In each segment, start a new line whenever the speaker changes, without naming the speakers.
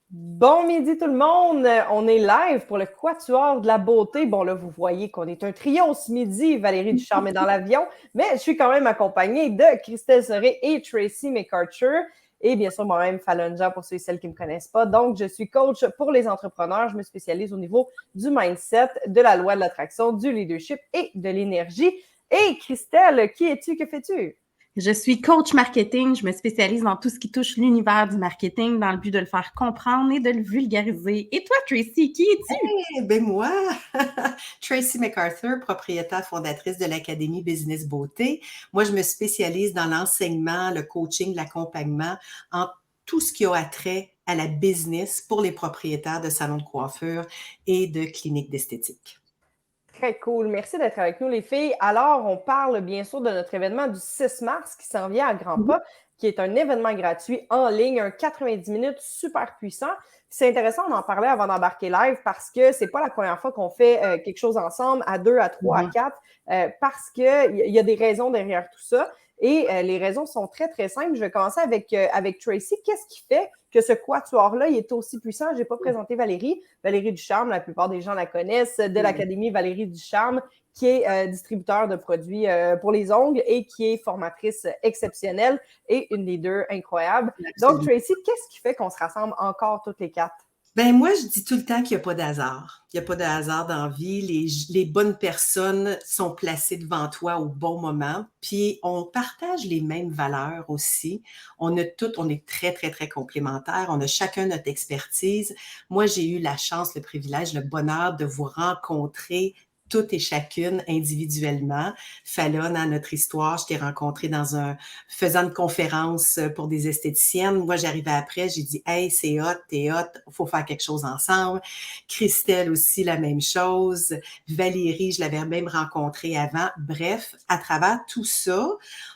Bon midi tout le monde, on est live pour le Quatuor de la beauté. Bon là, vous voyez qu'on est un trio ce midi. Valérie Ducharme est dans l'avion, mais je suis quand même accompagnée de Christelle Serré et Tracy McArthur. Et bien sûr, moi-même, Falonja, pour ceux et celles qui ne me connaissent pas. Donc, je suis coach pour les entrepreneurs. Je me spécialise au niveau du mindset, de la loi de l'attraction, du leadership et de l'énergie. Et Christelle, qui es-tu? Que fais-tu?
Je suis coach marketing. Je me spécialise dans tout ce qui touche l'univers du marketing dans le but de le faire comprendre et de le vulgariser. Et toi, Tracy, qui es-tu?
Eh bien, moi, Tracy McArthur, propriétaire fondatrice de l'Académie Business Beauté. Moi, je me spécialise dans l'enseignement, le coaching, l'accompagnement en tout ce qui a attrait à la business pour les propriétaires de salons de coiffure et de cliniques d'esthétique.
Très cool. Merci d'être avec nous, les filles. Alors, on parle bien sûr de notre événement du 6 mars qui s'en vient à grands pas, qui est un événement gratuit en ligne, un 90 minutes super puissant. C'est intéressant, on en parlait avant d'embarquer live parce que c'est pas la première fois qu'on fait quelque chose ensemble, à 2, à 3, à 4, parce qu'il y a des raisons derrière tout ça. Et les raisons sont très, très simples. Je vais commencer avec Tracy. Qu'est-ce qui fait que ce quatuor-là, il est aussi puissant? Je n'ai pas présenté Valérie. Valérie Ducharme, la plupart des gens la connaissent, de l'Académie Valérie Ducharme, qui est distributeur de produits pour les ongles et qui est formatrice exceptionnelle et une leader incroyable.
Absolument.
Donc, Tracy, qu'est-ce qui fait qu'on se rassemble encore toutes les quatre?
Ben moi, je dis tout le temps qu'il n'y a pas de hasard. Il n'y a pas de hasard dans la vie. Les bonnes personnes sont placées devant toi au bon moment. Puis, on partage les mêmes valeurs aussi. On est très, très, très complémentaires. On a chacun notre expertise. Moi, j'ai eu la chance, le privilège, le bonheur de vous rencontrer toutes et chacune individuellement. Fallon, à notre histoire, je t'ai rencontré faisant une conférence pour des esthéticiennes. Moi, j'arrivais après, j'ai dit, hey, c'est hot, t'es hot, faut faire quelque chose ensemble. Christelle aussi, la même chose. Valérie, je l'avais même rencontrée avant. Bref, à travers tout ça,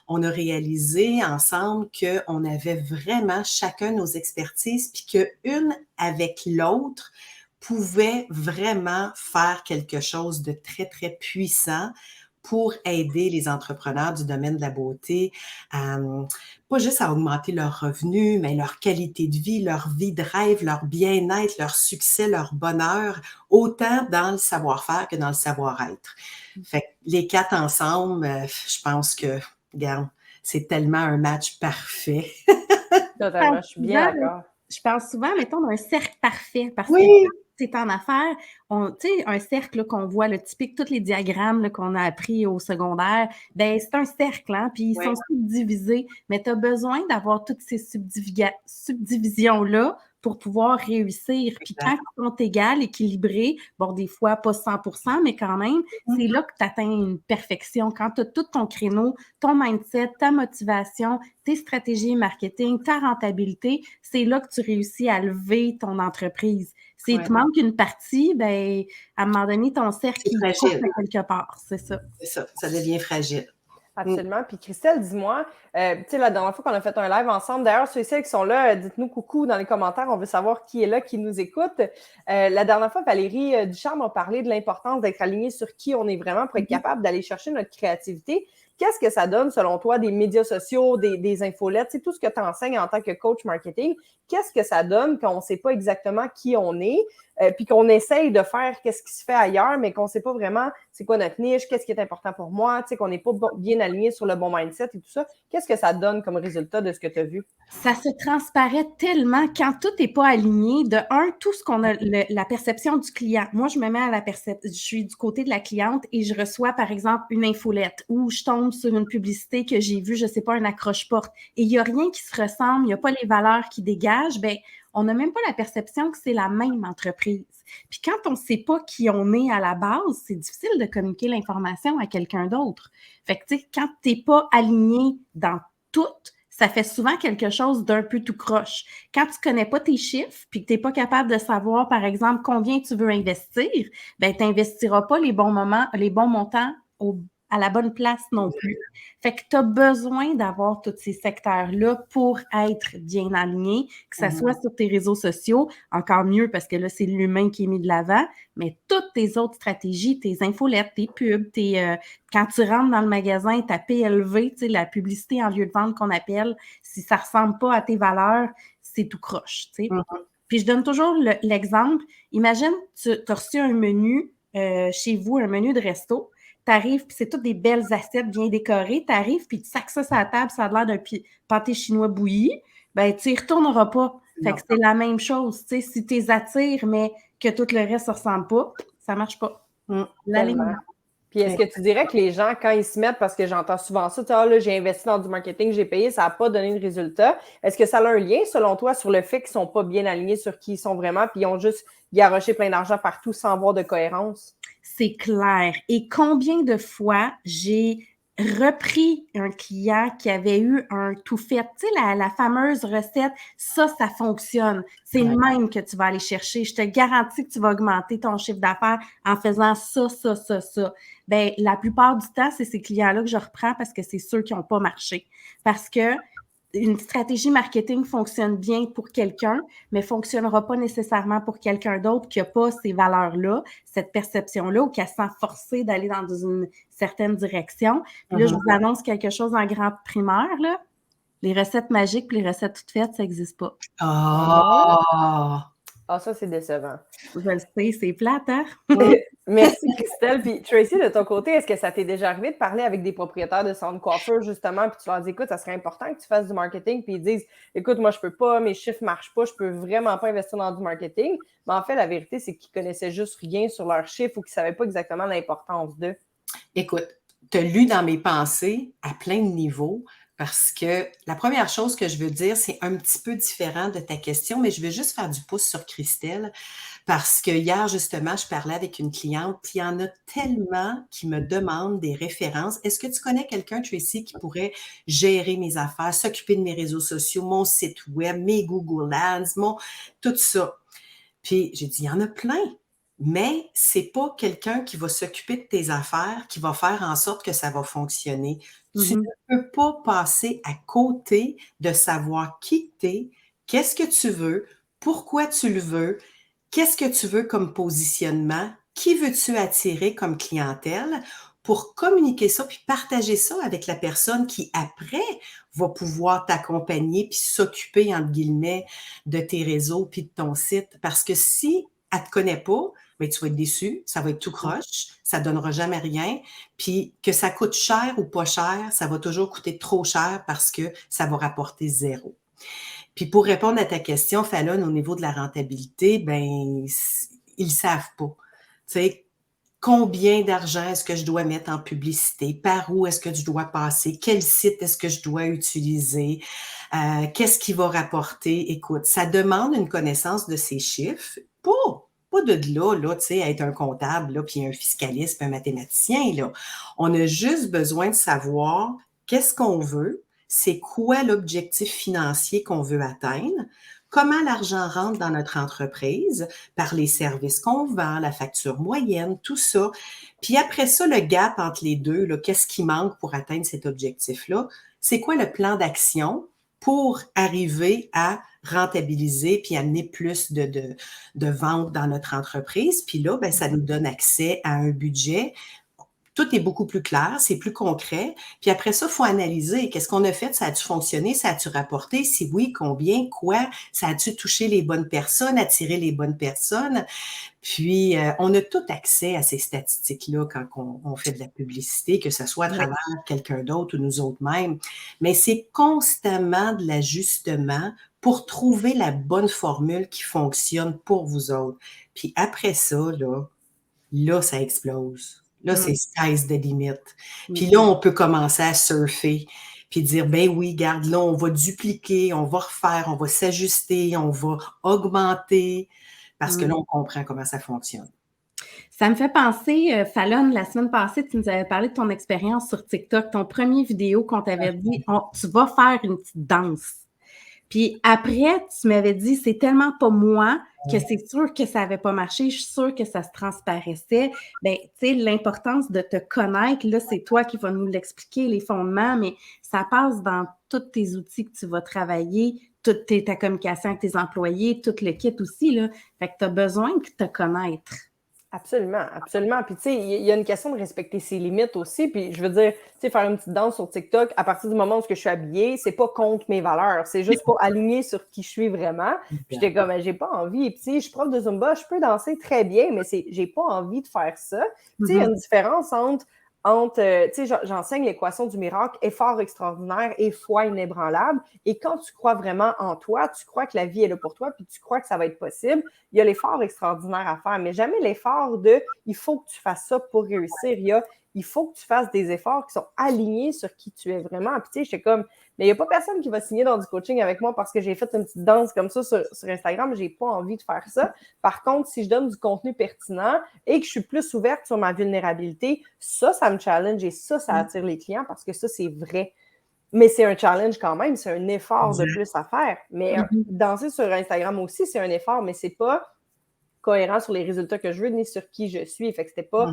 on a réalisé ensemble qu'on avait vraiment chacun nos expertises, puis qu'une avec l'autre, pouvait vraiment faire quelque chose de très, très puissant pour aider les entrepreneurs du domaine de la beauté à, pas juste à augmenter leurs revenus, mais leur qualité de vie de rêve, leur bien-être, leur succès, leur bonheur, autant dans le savoir-faire que dans le savoir-être. Fait que les quatre ensemble, je pense que, regarde, c'est tellement un match parfait.
Totalement, je suis bien d'accord.
Je parle souvent, mettons, d'un cercle parfait, parce que
Oui.
quand c'est en affaires, tu sais, un cercle là, qu'on voit, le typique, tous les diagrammes là, qu'on a appris au secondaire, ben c'est un cercle, hein, puis ils sont subdivisés, mais tu as besoin d'avoir toutes ces subdivisions-là pour pouvoir réussir. Puis quand ils sont égales, équilibrés, bon, des fois pas 100%, mais quand même, c'est là que tu atteins une perfection. Quand tu as tout ton créneau, ton mindset, ta motivation, tes stratégies marketing, ta rentabilité, c'est là que tu réussis à lever ton entreprise. S'il te manque une partie, ben à un moment donné, ton cercle, il coupe à quelque part. C'est ça.
C'est ça, ça devient fragile.
Absolument. Puis Christelle, dis-moi, tu sais, la dernière fois qu'on a fait un live ensemble, d'ailleurs, ceux et celles qui sont là, dites-nous coucou dans les commentaires, on veut savoir qui est là, qui nous écoute. La dernière fois, Valérie Ducharme a parlé de l'importance d'être aligné sur qui on est vraiment pour être capable d'aller chercher notre créativité. Qu'est-ce que ça donne, selon toi, des médias sociaux, des infolettes, c'est tout ce que tu enseignes en tant que coach marketing? Qu'est-ce que ça donne quand on ne sait pas exactement qui on est, puis qu'on essaye de faire qu'est-ce qui se fait ailleurs, mais qu'on ne sait pas vraiment c'est quoi notre niche, qu'est-ce qui est important pour moi, tu sais, qu'on n'est pas bien aligné sur le bon mindset et tout ça. Qu'est-ce que ça donne comme résultat de ce que tu as vu?
Ça se transparaît tellement quand tout n'est pas aligné. De un, tout ce qu'on a, la perception du client. Moi, je me mets à la perception, je suis du côté de la cliente et je reçois, par exemple, une infolette ou je tombe sur une publicité que j'ai vue, je ne sais pas, un accroche-porte et il n'y a rien qui se ressemble, il n'y a pas les valeurs qui dégagent, ben on n'a même pas la perception que c'est la même entreprise. Puis quand on ne sait pas qui on est à la base, c'est difficile de communiquer l'information à quelqu'un d'autre. Fait que, tu sais, quand tu n'es pas aligné dans tout, ça fait souvent quelque chose d'un peu tout croche. Quand tu ne connais pas tes chiffres puis que tu n'es pas capable de savoir, par exemple, combien tu veux investir, ben tu n'investiras pas les bons montants à la bonne place non plus. Fait que tu as besoin d'avoir tous ces secteurs-là pour être bien aligné, que ça soit sur tes réseaux sociaux, encore mieux parce que là, c'est l'humain qui est mis de l'avant, mais toutes tes autres stratégies, tes infolettes, tes pubs, quand tu rentres dans le magasin, ta PLV, tu sais, la publicité en lieu de vente qu'on appelle, si ça ne ressemble pas à tes valeurs, c'est tout croche, tu sais.
Mhm.
Puis je donne toujours l'exemple. Imagine, tu as reçu un menu chez vous, un menu de resto. Tu arrives, puis c'est toutes des belles assiettes bien décorées. Tu arrives, puis tu sacs ça sur la table, ça a l'air d'un pâté chinois bouilli. Ben, tu y retourneras pas. Fait
Non.
que c'est la même chose. Tu sais, si tu les attires, mais que tout le reste ne ressemble pas, ça marche pas. L'alignement.
Tellement. Puis est-ce que tu dirais que les gens, quand ils se mettent, parce que j'entends souvent ça, tu sais, ah, là, j'ai investi dans du marketing, j'ai payé, ça n'a pas donné de résultat. Est-ce que ça a un lien, selon toi, sur le fait qu'ils ne sont pas bien alignés sur qui ils sont vraiment, puis ils ont juste garoché plein d'argent partout sans avoir de cohérence?
C'est clair. Et combien de fois j'ai repris un client qui avait eu un tout fait. Tu sais, la fameuse recette, ça fonctionne. C'est le même que tu vas aller chercher. Je te garantis que tu vas augmenter ton chiffre d'affaires en faisant ça. Ben, la plupart du temps, c'est ces clients-là que je reprends parce que c'est ceux qui n'ont pas marché. Parce que une stratégie marketing fonctionne bien pour quelqu'un, mais ne fonctionnera pas nécessairement pour quelqu'un d'autre qui n'a pas ces valeurs-là, cette perception-là, ou qui a sent forcée d'aller dans une certaine direction. Puis là, je vous annonce quelque chose en grand primaire, là. Les recettes magiques et les recettes toutes faites, ça n'existe pas.
Ah, ça, c'est décevant.
Je le sais, c'est plate, hein?
Merci, Christelle. Puis Tracy, de ton côté, est-ce que ça t'est déjà arrivé de parler avec des propriétaires de salons de coiffure, justement, puis tu leur dis, écoute, ça serait important que tu fasses du marketing, puis ils disent, écoute, moi, je peux pas, mes chiffres marchent pas, je peux vraiment pas investir dans du marketing. Mais en fait, la vérité, c'est qu'ils connaissaient juste rien sur leurs chiffres ou qu'ils savaient pas exactement l'importance d'eux.
Écoute, tu as lu dans mes pensées à plein de niveaux parce que la première chose que je veux dire, c'est un petit peu différent de ta question, mais je veux juste faire du pouce sur Christelle parce que hier, justement, je parlais avec une cliente, puis il y en a tellement qui me demandent des références. Est-ce que tu connais quelqu'un, Tracy, qui pourrait gérer mes affaires, s'occuper de mes réseaux sociaux, mon site web, mes Google Ads, tout ça? Puis j'ai dit, il y en a plein. Mais c'est pas quelqu'un qui va s'occuper de tes affaires, qui va faire en sorte que ça va fonctionner. Tu ne peux pas passer à côté de savoir qui tu es, qu'est-ce que tu veux, pourquoi tu le veux, qu'est-ce que tu veux comme positionnement, qui veux-tu attirer comme clientèle pour communiquer ça puis partager ça avec la personne qui après va pouvoir t'accompagner puis s'occuper entre guillemets de tes réseaux puis de ton site. Parce que si elle te connaît pas, mais tu vas être déçu, ça va être tout croche, ça donnera jamais rien. Puis que ça coûte cher ou pas cher, ça va toujours coûter trop cher parce que ça va rapporter zéro. Puis pour répondre à ta question, Fallon, au niveau de la rentabilité, ben ils savent pas. Tu sais, combien d'argent est-ce que je dois mettre en publicité? Par où est-ce que je dois passer? Quel site est-ce que je dois utiliser? Qu'est-ce qui va rapporter? Écoute, ça demande une connaissance de ces chiffres. Pas de là, tu sais, être un comptable, là, puis un fiscaliste, puis un mathématicien, là. On a juste besoin de savoir qu'est-ce qu'on veut, c'est quoi l'objectif financier qu'on veut atteindre, comment l'argent rentre dans notre entreprise, par les services qu'on vend, la facture moyenne, tout ça. Puis après ça, le gap entre les deux, là, qu'est-ce qui manque pour atteindre cet objectif-là? C'est quoi le plan d'action pour arriver à rentabiliser puis amener plus de ventes dans notre entreprise? Puis là, ben, ça nous donne accès à un budget. Tout est beaucoup plus clair, c'est plus concret. Puis après ça, il faut analyser. Qu'est-ce qu'on a fait? Ça a-tu fonctionné? Ça a-tu rapporté? Si oui, combien? Quoi? Ça a-tu touché les bonnes personnes? Attiré les bonnes personnes? Puis, on a tout accès à ces statistiques-là quand on fait de la publicité, que ce soit à travers quelqu'un d'autre ou nous autres mêmes. Mais c'est constamment de l'ajustement pour trouver la bonne formule qui fonctionne pour vous autres. Puis après ça, là, ça explose. Là, c'est sky's the limit. Puis là, on peut commencer à surfer, puis dire, ben oui, garde, là, on va dupliquer, on va refaire, on va s'ajuster, on va augmenter, parce que là, on comprend comment ça fonctionne.
Ça me fait penser, Fallon, la semaine passée, tu nous avais parlé de ton expérience sur TikTok, ton premier vidéo qu'on t'avait dit, tu vas faire une petite danse. Puis après, tu m'avais dit, c'est tellement pas moi que c'est sûr que ça n'avait pas marché, je suis sûre que ça se transparaissait. Bien, tu sais, l'importance de te connaître, là, c'est toi qui vas nous l'expliquer, les fondements, mais ça passe dans tous tes outils que tu vas travailler, toute ta communication avec tes employés, tout le kit aussi, là. Fait que tu as besoin de te connaître.
Absolument, absolument. Puis, tu sais, il y a une question de respecter ses limites aussi. Puis, je veux dire, tu sais, faire une petite danse sur TikTok, à partir du moment où je suis habillée, c'est pas contre mes valeurs. C'est juste pas aligné sur qui je suis vraiment. Puis, j'étais comme, j'ai pas envie. Puis, tu sais, je suis prof de Zumba, je peux danser très bien, mais j'ai pas envie de faire ça. Tu sais, il y a une différence entre tu sais, j'enseigne l'équation du miracle, effort extraordinaire et foi inébranlable. Et quand tu crois vraiment en toi, tu crois que la vie est là pour toi, puis tu crois que ça va être possible, il y a l'effort extraordinaire à faire, mais jamais l'effort de « il faut que tu fasses ça pour réussir ». Il faut que tu fasses des efforts qui sont alignés sur qui tu es vraiment. Puis tu sais, j'étais comme, mais il n'y a pas personne qui va signer dans du coaching avec moi parce que j'ai fait une petite danse comme ça sur Instagram. J'ai pas envie de faire ça. Par contre, si je donne du contenu pertinent et que je suis plus ouverte sur ma vulnérabilité, ça me challenge et ça attire les clients parce que ça, c'est vrai. Mais c'est un challenge quand même, c'est un effort de plus à faire. Mais danser sur Instagram aussi, c'est un effort, mais c'est pas cohérent sur les résultats que je veux, ni sur qui je suis. Fait que c'était pas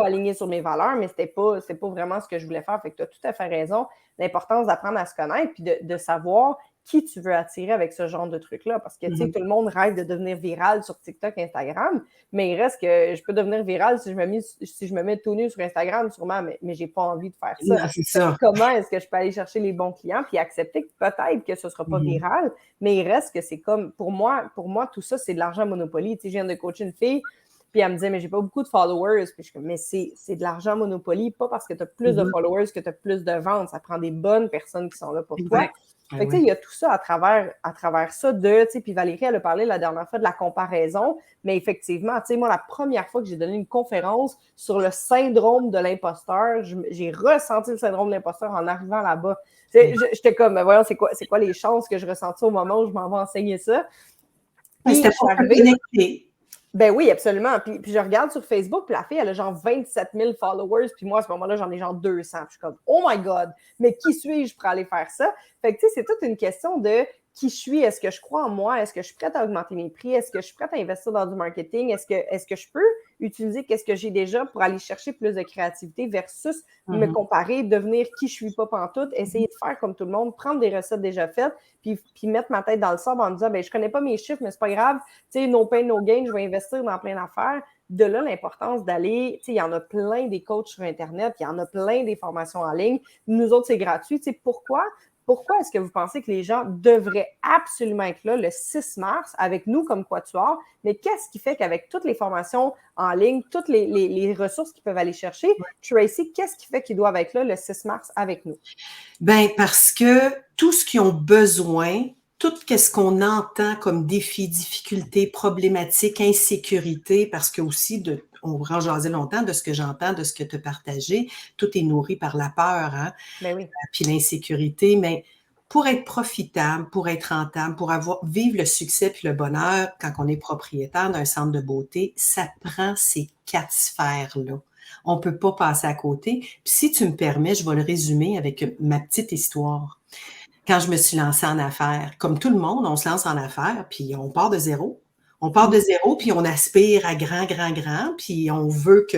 aligné sur mes valeurs, mais c'est pas vraiment ce que je voulais faire. Fait que tu as tout à fait raison. L'importance d'apprendre à se connaître puis de savoir qui tu veux attirer avec ce genre de truc-là. Parce que, tu sais, tout le monde rêve de devenir viral sur TikTok, Instagram, mais il reste que je peux devenir viral si je me mets tout nu sur Instagram, sûrement, mais j'ai pas envie de faire ça.
Non, c'est ça.
Comment est-ce que je peux aller chercher les bons clients puis accepter que peut-être que ce sera pas viral, mais il reste que c'est comme, pour moi, tout ça, c'est de l'argent Monopoly. Tu sais, je viens de coacher une fille, puis elle me disait, mais j'ai pas beaucoup de followers. Puis je suis comme, mais c'est de l'argent Monopoly, pas parce que tu as plus de followers que tu as plus de ventes. Ça prend des bonnes personnes qui sont là pour toi. Fait que, tu sais, il y a tout ça à travers ça tu sais, puis Valérie, elle a parlé la dernière fois de la comparaison, mais effectivement, tu sais, moi, la première fois que j'ai donné une conférence sur le syndrome de l'imposteur, j'ai ressenti le syndrome de l'imposteur en arrivant là-bas. J'étais comme, ben voyons, c'est quoi les chances que je ressentis au moment où je m'en vais enseigner ça?
Puis, c'était pour connecter.
Ben oui, absolument. Puis je regarde sur Facebook, puis la fille, elle a genre 27 000 followers, puis moi, à ce moment-là, j'en ai genre 200. Puis je suis comme, oh my God, mais qui suis-je pour aller faire ça? Fait que, tu sais, c'est toute une question de qui je suis, est-ce que je crois en moi, est-ce que je suis prête à augmenter mes prix, est-ce que je suis prête à investir dans du marketing, est-ce que je peux utiliser qu'est-ce que j'ai déjà pour aller chercher plus de créativité versus me comparer, devenir qui je suis pas pantoute, essayer de faire comme tout le monde, prendre des recettes déjà faites, puis mettre ma tête dans le sable en me disant, ben je connais pas mes chiffres, mais c'est pas grave, tu sais, no pain, no gain, je vais investir dans plein d'affaires. De là, l'importance d'aller, tu sais, il y en a plein des coachs sur Internet, il y en a plein des formations en ligne. Nous autres, c'est gratuit. Tu sais, pourquoi est-ce que vous pensez que les gens devraient absolument être là le 6 mars avec nous comme Quatuor? Mais qu'est-ce qui fait qu'avec toutes les formations en ligne, toutes les ressources qu'ils peuvent aller chercher, Tracy, qu'est-ce qui fait qu'ils doivent être là le 6 mars avec nous?
Bien, parce que tout ce qu'ils ont besoin, tout ce qu'on entend comme défis, difficultés, problématiques, insécurité, parce que aussi, on va en jaser longtemps de ce que j'entends, de ce que tu as partagé, tout est nourri par la peur, hein?
Ben oui.
Puis l'insécurité, mais pour être profitable, pour être rentable, pour vivre le succès puis le bonheur quand on est propriétaire d'un centre de beauté, ça prend ces 4 sphères-là. On ne peut pas passer à côté. Puis si tu me permets, je vais le résumer avec ma petite histoire. Quand je me suis lancée en affaires, comme tout le monde, on se lance en affaires, puis on part de zéro. On part de zéro, puis on aspire à grand, puis on veut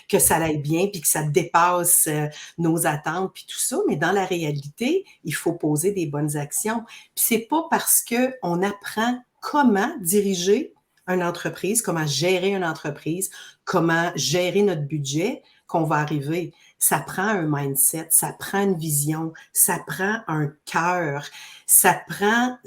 que ça aille bien, puis que ça dépasse nos attentes, puis tout ça. Mais dans la réalité, il faut poser des bonnes actions. Puis c'est pas parce qu'on apprend comment diriger une entreprise, comment gérer une entreprise, comment gérer notre budget qu'on va arriver. Ça prend un mindset, ça prend une vision, ça prend un cœur, ça prend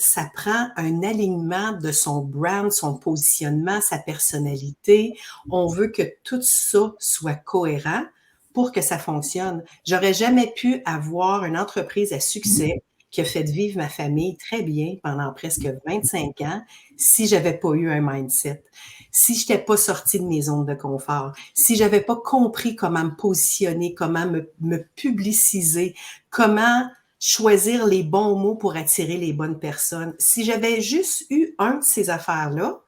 un alignement de son brand, son positionnement, sa personnalité. On veut que tout ça soit cohérent pour que ça fonctionne. J'aurais jamais pu avoir une entreprise à succès qui a fait vivre ma famille très bien pendant presque 25 ans si j'avais pas eu un mindset, si je n'étais pas sortie de mes zones de confort, si j'avais pas compris comment me positionner, comment me publiciser, comment choisir les bons mots pour attirer les bonnes personnes. Si j'avais juste eu un de ces affaires-là,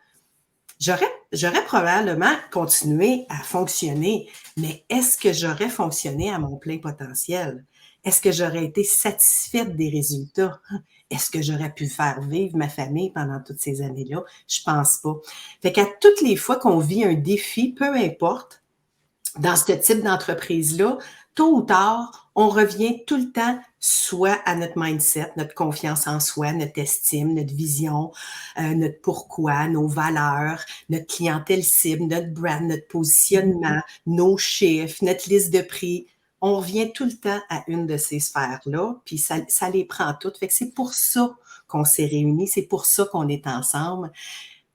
j'aurais probablement continué à fonctionner, mais est-ce que j'aurais fonctionné à mon plein potentiel? Est-ce que j'aurais été satisfaite des résultats? Est-ce que j'aurais pu faire vivre ma famille pendant toutes ces années-là? Je pense pas. Fait qu'à toutes les fois qu'on vit un défi, peu importe, dans ce type d'entreprise-là, tôt ou tard, on revient tout le temps soit à notre mindset, notre confiance en soi, notre estime, notre vision, notre pourquoi, nos valeurs, notre clientèle cible, notre brand, notre positionnement, nos chiffres, notre liste de prix. On revient tout le temps à une de ces sphères-là, puis ça les prend toutes. Fait que c'est pour ça qu'on s'est réunis, c'est pour ça qu'on est ensemble.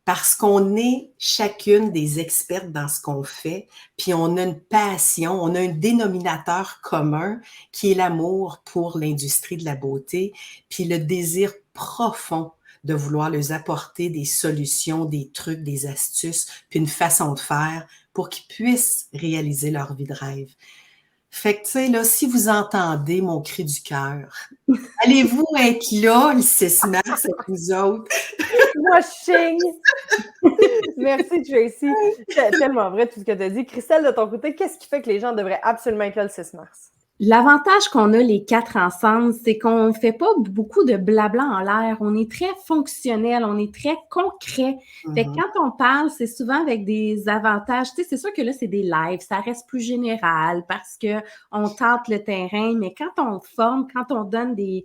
Parce qu'on est chacune des expertes dans ce qu'on fait, puis on a une passion, on a un dénominateur commun qui est l'amour pour l'industrie de la beauté, puis le désir profond de vouloir leur apporter des solutions, des trucs, des astuces, puis une façon de faire pour qu'ils puissent réaliser leur vie de rêve. Fait que, tu sais, là, si vous entendez mon cri du cœur, allez-vous être là le 6 mars avec nous autres?
Washing! Merci, Tracy. C'est tellement vrai tout ce que tu as dit. Christelle, de ton côté, qu'est-ce qui fait que les gens devraient absolument être là le 6 mars?
L'avantage qu'on a les 4 ensemble, c'est qu'on ne fait pas beaucoup de blabla en l'air. On est très fonctionnel, on est très concret. Fait que quand on parle, c'est souvent avec des avantages. Tu sais, c'est sûr que là, c'est des lives, ça reste plus général parce qu'on tente le terrain, mais quand on forme, quand on donne des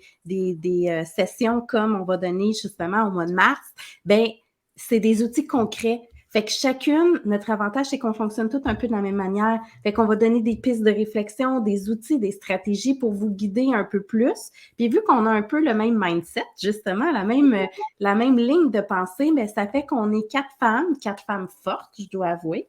sessions comme on va donner justement au mois de mars, ben c'est des outils concrets. Fait que chacune, notre avantage, c'est qu'on fonctionne tous un peu de la même manière. Fait qu'on va donner des pistes de réflexion, des outils, des stratégies pour vous guider un peu plus. Puis vu qu'on a un peu le même mindset, justement, la même ligne de pensée, bien, ça fait qu'on est 4 femmes fortes, je dois avouer,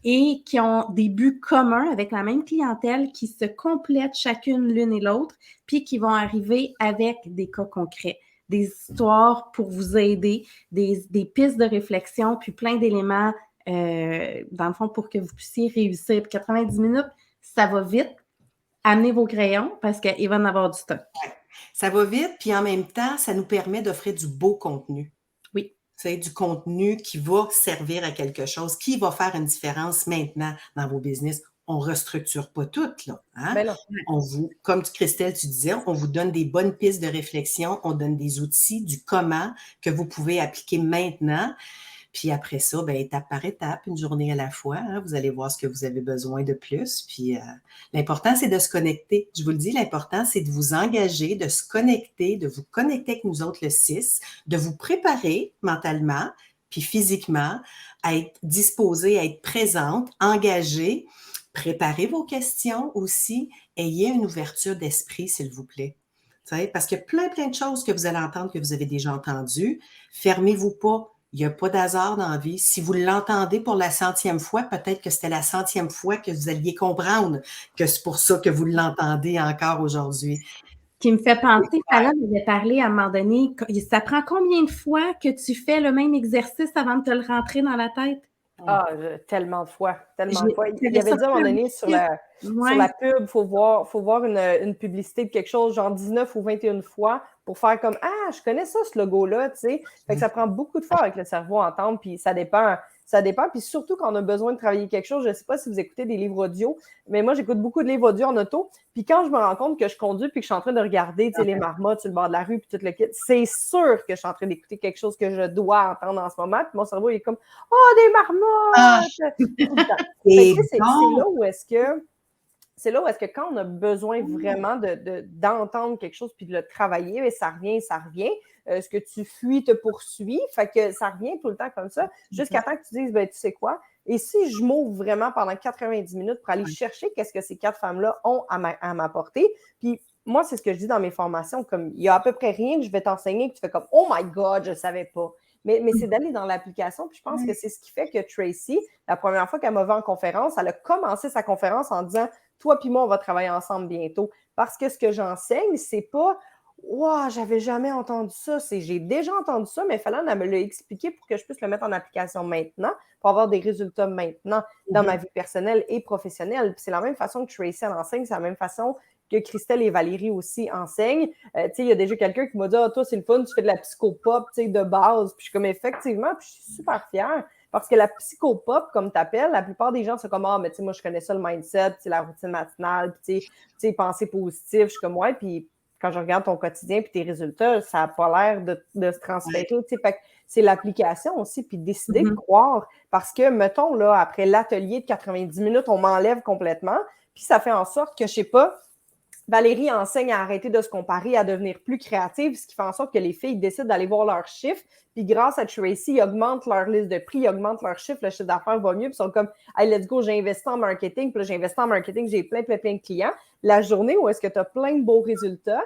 et qui ont des buts communs avec la même clientèle, qui se complètent chacune l'une et l'autre, puis qui vont arriver avec des cas concrets, des histoires pour vous aider, des pistes de réflexion, puis plein d'éléments, dans le fond, pour que vous puissiez réussir. Puis 90 minutes, ça va vite. Amenez vos crayons parce qu'il va en avoir du stock.
Ça va vite, puis en même temps, ça nous permet d'offrir du beau contenu.
Oui.
C'est du contenu qui va servir à quelque chose, qui va faire une différence maintenant dans vos business. On ne restructure pas tout, là. Hein?
Ben non.
On vous, comme Christelle, tu disais, on vous donne des bonnes pistes de réflexion, on donne des outils, du comment que vous pouvez appliquer maintenant. Puis après ça, ben, étape par étape, une journée à la fois, hein, vous allez voir ce que vous avez besoin de plus. Puis l'important, c'est de se connecter. Je vous le dis, l'important, c'est de vous engager, de se connecter, de vous connecter avec nous autres le 6, de vous préparer mentalement, puis physiquement, à être disposée, à être présente, engagée. Préparez vos questions aussi. Ayez une ouverture d'esprit, s'il vous plaît. Parce qu'il y a plein de choses que vous allez entendre, que vous avez déjà entendues. Fermez-vous pas. Il n'y a pas d'hasard dans la vie. Si vous l'entendez pour la 100e fois, peut-être que c'était la 100e fois que vous alliez comprendre que c'est pour ça que vous l'entendez encore aujourd'hui.
Qui me fait penser, Fallon avait parlé à un moment donné, ça prend combien de fois que tu fais le même exercice avant de te le rentrer dans la tête?
Ah, tellement de fois, tellement de fois. Il y avait dit à un moment donné sur la pub, il faut voir une publicité de quelque chose, genre 19 ou 21 fois, pour faire comme « Ah, je connais ça, ce logo-là », tu sais. Fait que ça prend beaucoup de fois avec le cerveau à entendre, puis ça dépend. Puis surtout quand on a besoin de travailler quelque chose, je ne sais pas si vous écoutez des livres audio, mais moi, j'écoute beaucoup de livres audio en auto. Puis quand je me rends compte que je conduis puis que je suis en train de regarder les marmottes sur le bord de la rue puis tout le kit, c'est sûr que je suis en train d'écouter quelque chose que je dois entendre en ce moment. Puis mon cerveau il est comme « Oh, des marmottes! » C'est là où est-ce que c'est là où est-ce que quand on a besoin vraiment d'entendre quelque chose puis de le travailler, mais ça revient. Ce que tu fuis te poursuit. Fait que ça revient tout le temps comme ça, jusqu'à temps que tu dises, ben, tu sais quoi? Et si je m'ouvre vraiment pendant 90 minutes pour aller chercher qu'est-ce que ces 4 femmes-là ont à m'apporter, puis moi, c'est ce que je dis dans mes formations, comme il y a à peu près rien que je vais t'enseigner que tu fais comme « Oh my God, je ne savais pas ». Mais c'est d'aller dans l'application. Puis je pense que c'est ce qui fait que Tracy, la première fois qu'elle m'a vu en conférence, elle a commencé sa conférence en disant « Toi puis moi, on va travailler ensemble bientôt ». Parce que ce que j'enseigne, c'est pas « Wow, j'avais jamais entendu ça ». C'est « J'ai déjà entendu ça, mais Fallon, elle me l'a expliqué pour que je puisse le mettre en application maintenant, pour avoir des résultats maintenant dans ma vie personnelle et professionnelle ». Puis c'est la même façon que Tracy, elle enseigne, c'est la même façon que Christelle et Valérie aussi enseignent. Il y a déjà quelqu'un qui m'a dit « Ah, toi, c'est le fun, tu fais de la psychopop de base. » Puis je suis comme « Effectivement, puis je suis super fière. » Parce que la psychopop, comme tu appelles, la plupart des gens sont comme « Ah, mais tu sais, moi, je connais ça, le mindset, la routine matinale, puis tu sais, penser positif. » Je suis comme « Ouais, puis quand je regarde ton quotidien puis tes résultats, ça n'a pas l'air de se transférer. Fait que c'est l'application aussi, puis décider de croire. Parce que, mettons, là, après l'atelier de 90 minutes, on m'enlève complètement. Puis ça fait en sorte que, je sais pas, Valérie enseigne à arrêter de se comparer, à devenir plus créative, ce qui fait en sorte que les filles décident d'aller voir leurs chiffres. Puis grâce à Tracy, ils augmentent leur liste de prix, ils augmentent leurs chiffres, le chiffre d'affaires va mieux. Puis ils sont comme, hey, let's go, j'ai investi en marketing. Puis là, j'ai investi en marketing, j'ai plein de clients. La journée où est-ce que tu as plein de beaux résultats,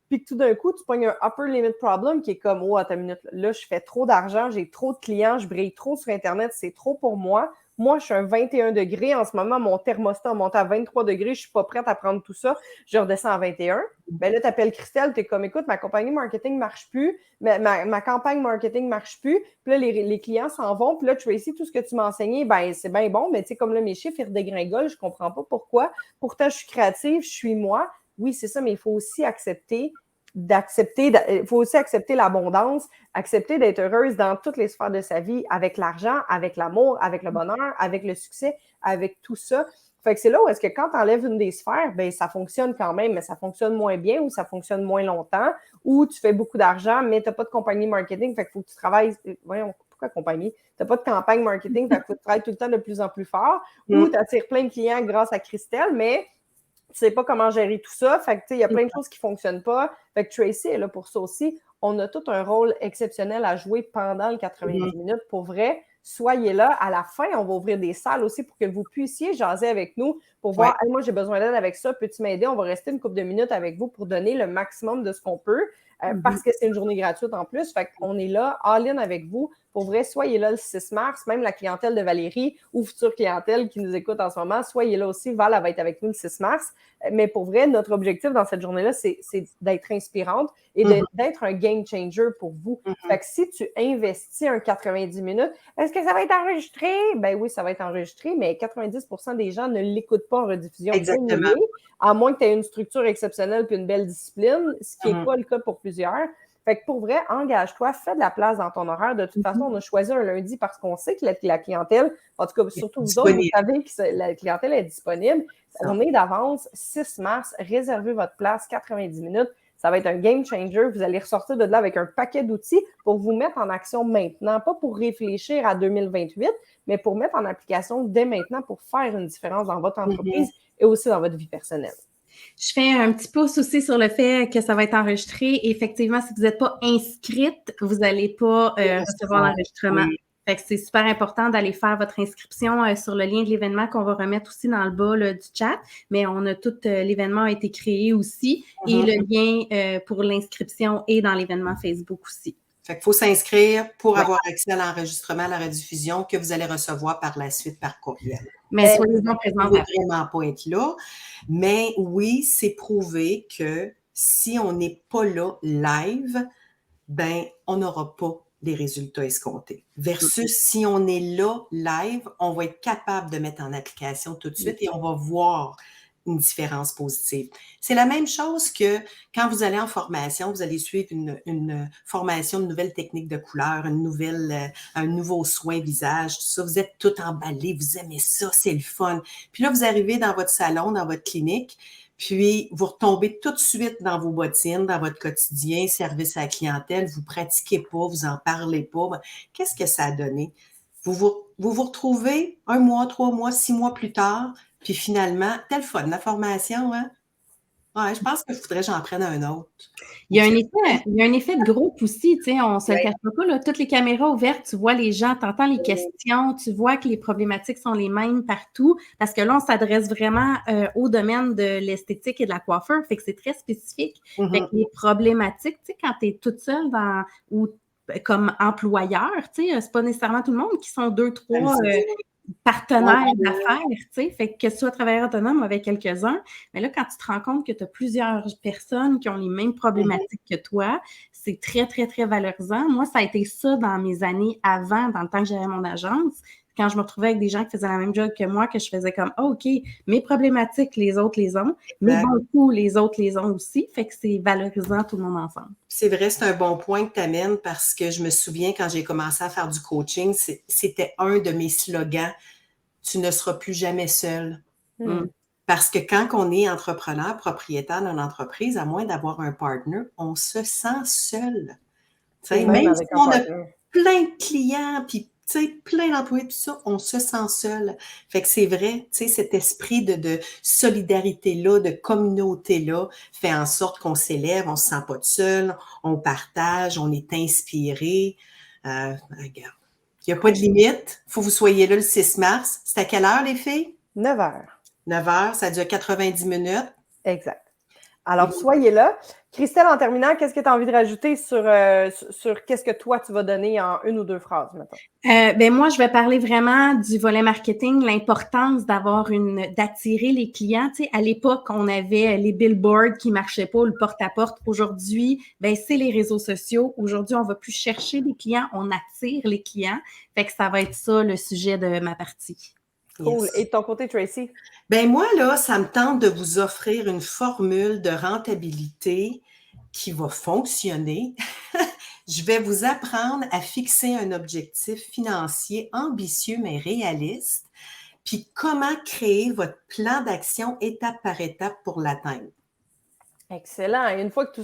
puis que tout d'un coup, tu pognes un upper limit problem qui est comme, oh, attends une minute, là, je fais trop d'argent, j'ai trop de clients, je brille trop sur Internet, c'est trop pour moi. Moi, je suis un 21 degrés. En ce moment, mon thermostat monte à 23 degrés. Je ne suis pas prête à prendre tout ça. Je redescends à 21. Ben là, tu appelles Christelle, tu es comme, écoute, ma compagnie marketing ne marche plus. Ma campagne marketing ne marche plus. Puis là, les clients s'en vont. Puis là, Tracy, tout ce que tu m'as enseigné, ben c'est bien bon. Mais tu sais, comme là, mes chiffres, ils redégringolent. Je ne comprends pas pourquoi. Pourtant, je suis créative, je suis moi. Oui, c'est ça, mais il faut aussi accepter il faut aussi accepter l'abondance, accepter d'être heureuse dans toutes les sphères de sa vie, avec l'argent, avec l'amour, avec le bonheur, avec le succès, avec tout ça. Fait que c'est là où est-ce que quand tu enlèves une des sphères, ben ça fonctionne quand même, mais ça fonctionne moins bien ou ça fonctionne moins longtemps, ou tu fais beaucoup d'argent, mais tu n'as pas de compagnie marketing, fait qu'il faut que tu travailles. Voyons, pourquoi compagnie? Tu n'as pas de campagne marketing, fait qu'il faut que tu travailles tout le temps de plus en plus fort, ou tu attires plein de clients grâce à Christelle, mais tu sais pas comment gérer tout ça. Fait que, tu sais, il y a plein de choses qui ne fonctionnent pas. Fait que Tracy est là pour ça aussi. On a tout un rôle exceptionnel à jouer pendant le 90 minutes. Pour vrai, soyez là. À la fin, on va ouvrir des salles aussi pour que vous puissiez jaser avec nous pour voir, hey, moi, j'ai besoin d'aide avec ça. Peux-tu m'aider? On va rester une couple de minutes avec vous pour donner le maximum de ce qu'on peut. Parce que c'est une journée gratuite en plus. Fait qu'on est là, all-in avec vous. Pour vrai, soyez là le 6 mars. Même la clientèle de Valérie ou future clientèle qui nous écoute en ce moment, soyez là aussi. Val, elle va être avec nous le 6 mars. Mais pour vrai, notre objectif dans cette journée-là, c'est d'être inspirante et d'être un game changer pour vous. Fait que si tu investis un 90 minutes, est-ce que ça va être enregistré? Ben oui, ça va être enregistré, mais 90% des gens ne l'écoutent pas en rediffusion.
Exactement.
À moins que tu aies une structure exceptionnelle puis une belle discipline, ce qui n'est pas le cas pour plusieurs. Fait que pour vrai, engage-toi, fais de la place dans ton horaire. De toute façon, on a choisi un lundi parce qu'on sait que la clientèle, en tout cas, surtout vous autres, vous savez que la clientèle est disponible. On est d'avance, 6 mars, réservez votre place, 90 minutes. Ça va être un game changer. Vous allez ressortir de là avec un paquet d'outils pour vous mettre en action maintenant, pas pour réfléchir à 2028, mais pour mettre en application dès maintenant pour faire une différence dans votre entreprise et aussi dans votre vie personnelle.
Je fais un petit pouce aussi sur le fait que ça va être enregistré. Effectivement, si vous n'êtes pas inscrite, vous n'allez pas recevoir l'enregistrement. Fait que c'est super important d'aller faire votre inscription sur le lien de l'événement qu'on va remettre aussi dans le bas là, du chat. Mais on a tout l'événement a été créé aussi et le lien pour l'inscription est dans l'événement Facebook aussi.
Fait qu'il faut s'inscrire pour avoir accès à l'enregistrement, à la rediffusion que vous allez recevoir par la suite par courriel.
Mais soyez-en présents.
Vous ne pouvez vraiment pas être là. Mais oui, c'est prouvé que si on n'est pas là live, ben on n'aura pas les résultats escomptés. Versus si on est là live, on va être capable de mettre en application tout de suite et on va voir une différence positive. C'est la même chose que quand vous allez en formation, vous allez suivre une formation de nouvelles techniques de couleur, un nouveau soin visage, tout ça. Vous êtes tout emballé, vous aimez ça, c'est le fun. Puis là, vous arrivez dans votre salon, dans votre clinique, puis vous retombez tout de suite dans vos bottines, dans votre quotidien, service à la clientèle, vous pratiquez pas, vous en parlez pas. Qu'est-ce que ça a donné? Vous retrouvez 1 mois, 3 mois, 6 mois plus tard, puis finalement, tel fun, la formation, hein? Ouais, je pense qu'il faudrait que j'en prenne un autre.
Il y a un effet de groupe aussi, tu sais, on ne se le cache pas, là, toutes les caméras ouvertes, tu vois les gens, tu entends les questions, tu vois que les problématiques sont les mêmes partout, parce que là, on s'adresse vraiment au domaine de l'esthétique et de la coiffure, fait que c'est très spécifique. Fait que les problématiques, tu sais, quand tu es toute seule ou comme employeur, tu sais, c'est pas nécessairement tout le monde qui sont 2, 3 partenaires d'affaires, tu sais, fait que tu sois travailleur autonome avec quelques-uns, mais là, quand tu te rends compte que tu as plusieurs personnes qui ont les mêmes problématiques que toi, c'est très, très, très valorisant. Moi, ça a été ça dans mes années avant, dans le temps que j'avais mon agence, quand je me retrouvais avec des gens qui faisaient la même job que moi, que je faisais comme, OK, mes problématiques, les autres les ont, mes bons coups, les autres les ont aussi, fait que c'est valorisant tout le monde ensemble.
C'est vrai, c'est un bon point que tu amènes parce que je me souviens quand j'ai commencé à faire du coaching, c'était un de mes slogans, tu ne seras plus jamais seul. Parce que quand on est entrepreneur, propriétaire d'une entreprise, à moins d'avoir un partner, on se sent seul. Même si on a plein de clients, puis Tu sais, plein d'employés, tout ça, on se sent seul. Fait que c'est vrai, tu sais, cet esprit de solidarité-là, de communauté-là, fait en sorte qu'on s'élève, on se sent pas tout seul, on partage, on est inspiré. Regarde, il n'y a pas de limite. Il faut que vous soyez là le 6 mars. C'est à quelle heure, les filles?
9 heures.
9 heures, ça dure 90 minutes.
Exact. Alors, soyez là. Christelle, en terminant, qu'est-ce que tu as envie de rajouter sur qu'est-ce que toi, tu vas donner en une ou deux phrases, maintenant?
Moi, je vais parler vraiment du volet marketing, l'importance d'attirer les clients. Tu sais, à l'époque, on avait les billboards qui marchaient pas, le porte-à-porte. Aujourd'hui, c'est les réseaux sociaux. Aujourd'hui, on va plus chercher les clients, on attire les clients. Fait que ça va être ça, le sujet de ma partie.
Cool.
Yes.
Et de ton côté, Tracy?
Moi, là, ça me tente de vous offrir une formule de rentabilité qui va fonctionner. Je vais vous apprendre à fixer un objectif financier ambitieux mais réaliste, puis comment créer votre plan d'action étape par étape pour l'atteindre.
Excellent. Et une fois que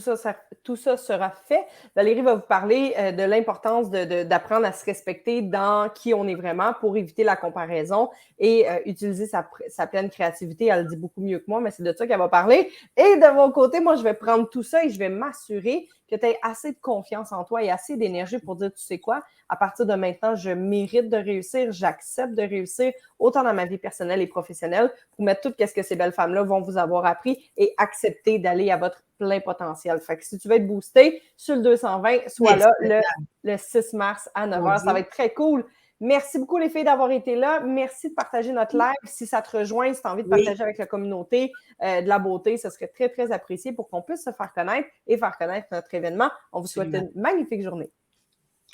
tout ça sera fait, Valérie va vous parler de l'importance d'apprendre à se respecter dans qui on est vraiment pour éviter la comparaison et utiliser sa pleine créativité. Elle le dit beaucoup mieux que moi, mais c'est de ça qu'elle va parler. Et de mon côté, moi, je vais prendre tout ça et je vais m'assurer que tu aies assez de confiance en toi et assez d'énergie pour dire, tu sais quoi, à partir de maintenant, je mérite de réussir, j'accepte de réussir, autant dans ma vie personnelle et professionnelle, pour mettre tout ce que ces belles femmes-là vont vous avoir appris et accepter d'aller à votre plein potentiel. Fait que si tu veux être boosté sur le 220, sois là le 6 mars à 9h. Ça va être très cool. Merci beaucoup, les filles, d'avoir été là. Merci de partager notre live. Si ça te rejoint, si tu as envie de partager avec la communauté de la beauté, ce serait très, très apprécié pour qu'on puisse se faire connaître et faire connaître notre événement. On vous souhaite une magnifique journée.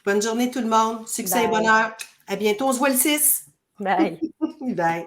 Bonne journée tout le monde. Succès et bonheur. À bientôt. On se voit le 6.
Bye.
Bye.